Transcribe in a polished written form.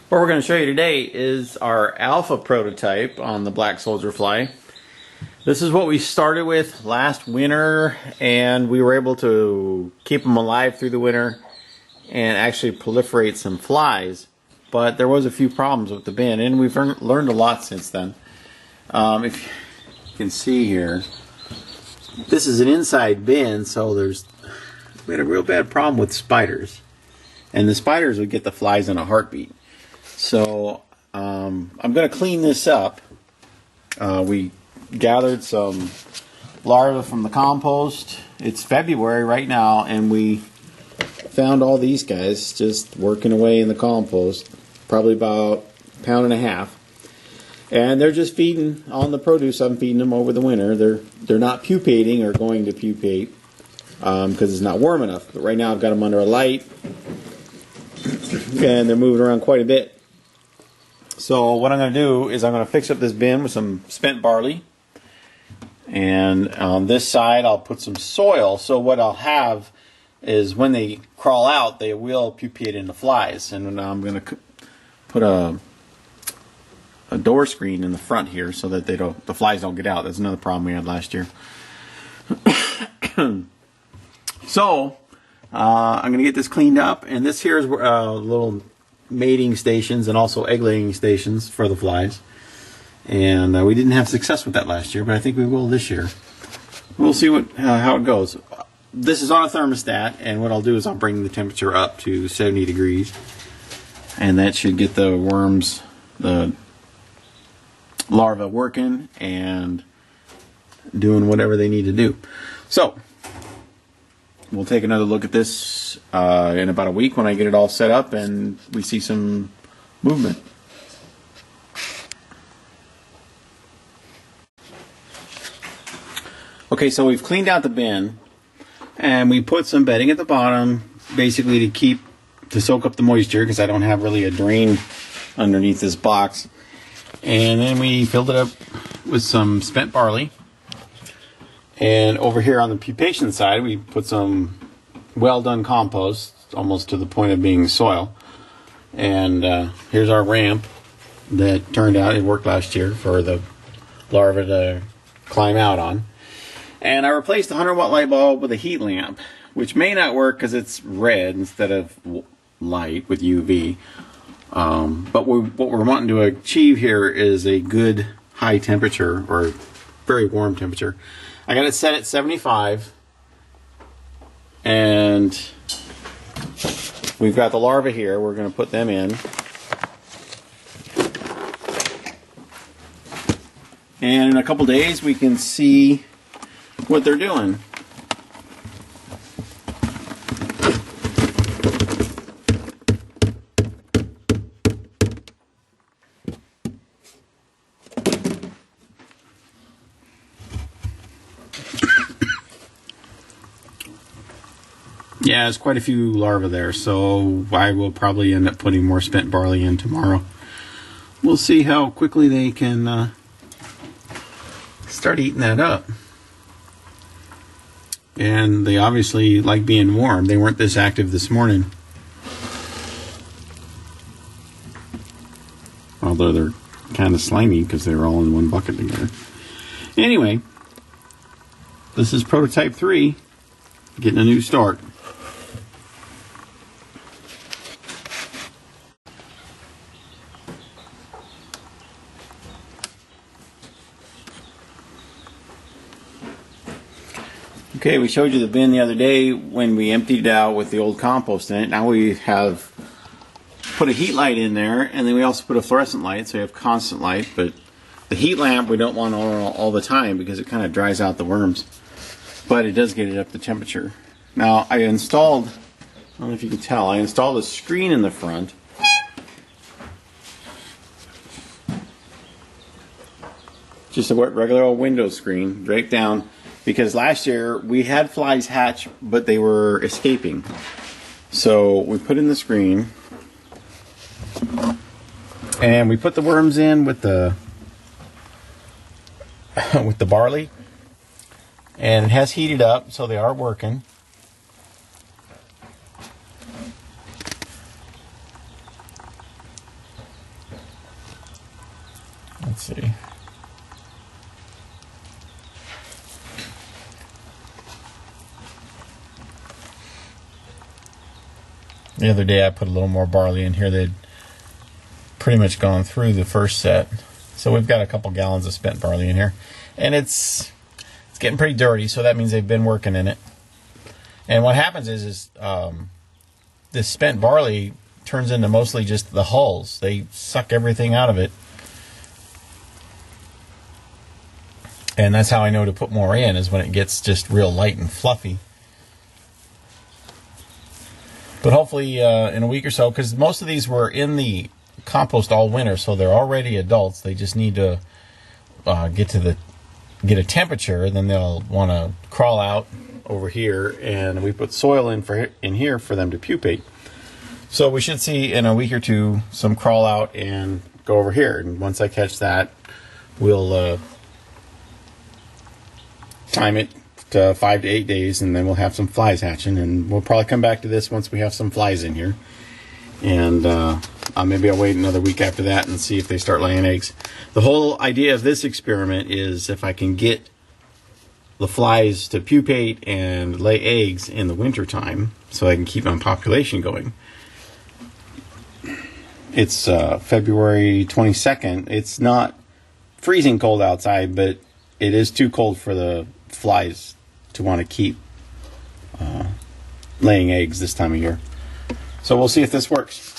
What we're going to show you today is our alpha prototype on the black soldier fly. This is what we started with last winter, and we were able to keep them alive through the winter and actually proliferate some flies. But there was a few problems with the bin, and we've learned a lot since then. If you can see here, this is an inside bin, so we had a real bad problem with spiders. And the spiders would get the flies in a heartbeat. So I'm going to clean this up. We gathered some larvae from the compost. It's February right now, and we found all these guys just working away in the compost, probably about a pound and a half. And they're just feeding on the produce. I'm feeding them over the winter. They're not pupating or going to pupate because it's not warm enough. But right now I've got them under a light, and they're moving around quite a bit. So what I'm going to do is I'm going to fix up this bin with some spent barley, and on this side I'll put some soil. So what I'll have is when they crawl out, they will pupate into flies. And I'm going to put a door screen in the front here so that the flies don't get out. That's another problem we had last year. So I'm going to get this cleaned up, and this here is little mating stations and also egg laying stations for the flies. And we didn't have success with that last year, but I think we will this year. We'll see how it goes. This is on a thermostat, and what I'll do is I'll bring the temperature up to 70 degrees, and that should get the worms, the larvae, working and doing whatever they need to do. So we'll take another look at this in about a week when I get it all set up and we see some movement. Okay, so we've cleaned out the bin and we put some bedding at the bottom, basically to soak up the moisture, because I don't have really a drain underneath this box. And then we filled it up with some spent barley. And over here on the pupation side, we put some well-done compost, almost to the point of being soil. And here's our ramp that turned out, it worked last year for the larvae to climb out on. And I replaced the 100-watt light bulb with a heat lamp, which may not work because it's red instead of light with UV. But what we're wanting to achieve here is a good high temperature, or very warm temperature. I got it set at 75, and we've got the larvae here. We're going to put them in. And in a couple days we can see what they're doing. Yeah, there's quite a few larvae there, so I will probably end up putting more spent barley in tomorrow. We'll see how quickly they can start eating that up. And they obviously like being warm. They weren't this active this morning. Although they're kind of slimy because they were all in one bucket together. Anyway, this is prototype 3, getting a new start. Okay, we showed you the bin the other day when we emptied it out with the old compost in it. Now we have put a heat light in there, and then we also put a fluorescent light, so we have constant light. But the heat lamp we don't want all the time because it kind of dries out the worms. But it does get it up to temperature. Now I installed, I don't know if you can tell, I installed a screen in the front. Just a regular old window screen, right down. Because last year we had flies hatch, but they were escaping. So we put in the screen, and we put the worms in with the barley, and it has heated up, so they are working. The other day I put a little more barley in here. They'd pretty much gone through the first set. So we've got a couple gallons of spent barley in here. And it's getting pretty dirty, so that means they've been working in it. And what happens is this spent barley turns into mostly just the hulls. They suck everything out of it. And that's how I know to put more in, is when it gets just real light and fluffy. But hopefully in a week or so, because most of these were in the compost all winter, so they're already adults. They just need to get a temperature, and then they'll want to crawl out over here, and we put soil in here for them to pupate. So we should see in a week or two some crawl out and go over here. And once I catch that, we'll time it to 5 to 8 days, and then we'll have some flies hatching. And we'll probably come back to this once we have some flies in here. And maybe I'll wait another week after that and see if they start laying eggs. The whole idea of this experiment is if I can get the flies to pupate and lay eggs in the wintertime, so I can keep my population going. It's February 22nd. It's not freezing cold outside, but it is too cold for the flies to want to keep laying eggs this time of year. So we'll see if this works.